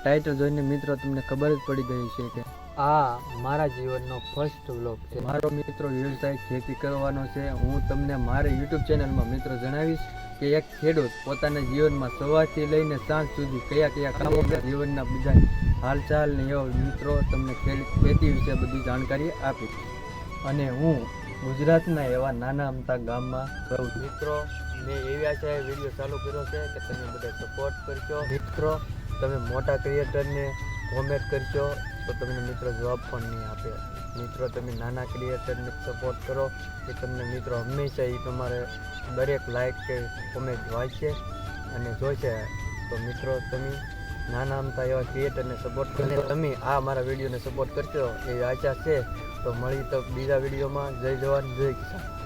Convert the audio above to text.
Title જોઈને મિત્રો તમને ખબર જ પડી ગઈ છે કે આ મારા જીવનનો ફર્સ્ટ વ્લોગ છે. મારો મિત્રો વ્યવસાય ખેતી કરવાનો છે. હું તમને મારી યુટ્યુબ ચેનલમાં મિત્રો જણાવીશ કે એક ખેડૂત પોતાના જીવનમાં સવારથી લઈને સાંજ સુધી કયા કયા કામો કરે, જીવનના બધા હાલચાલ ને એવા મિત્રો તમને ખેતી વિશે બધી જાણકારી આપીશ. અને હું ગુજરાતના એવા નાના અમથા ગામમાં રહું છું. મિત્રો મેં એવી આશા વિડીયો ચાલુ કર્યો છે કે તમે બધા સપોર્ટ કરજો. મિત્રો તમે મોટા ક્રિએટરને કોમેન્ટ કરજો તો તમને મિત્રો જવાબ પણ નહીં આપે. મિત્રો તમે નાના ક્રિએટરને સપોર્ટ કરો કે તમને મિત્રો હંમેશા એ તમારે દરેક લાઈક કે કોમેન્ટ વાંચશે અને જોશે. તો મિત્રો તમે નાના અમથા એવા ક્રિએટરને સપોર્ટ કરો. તમે આ મારા વિડીયોને સપોર્ટ કરશો એવી આશા છે. તો મળી તો બીજા વિડીયોમાં. જય જવાન જય કિસાન.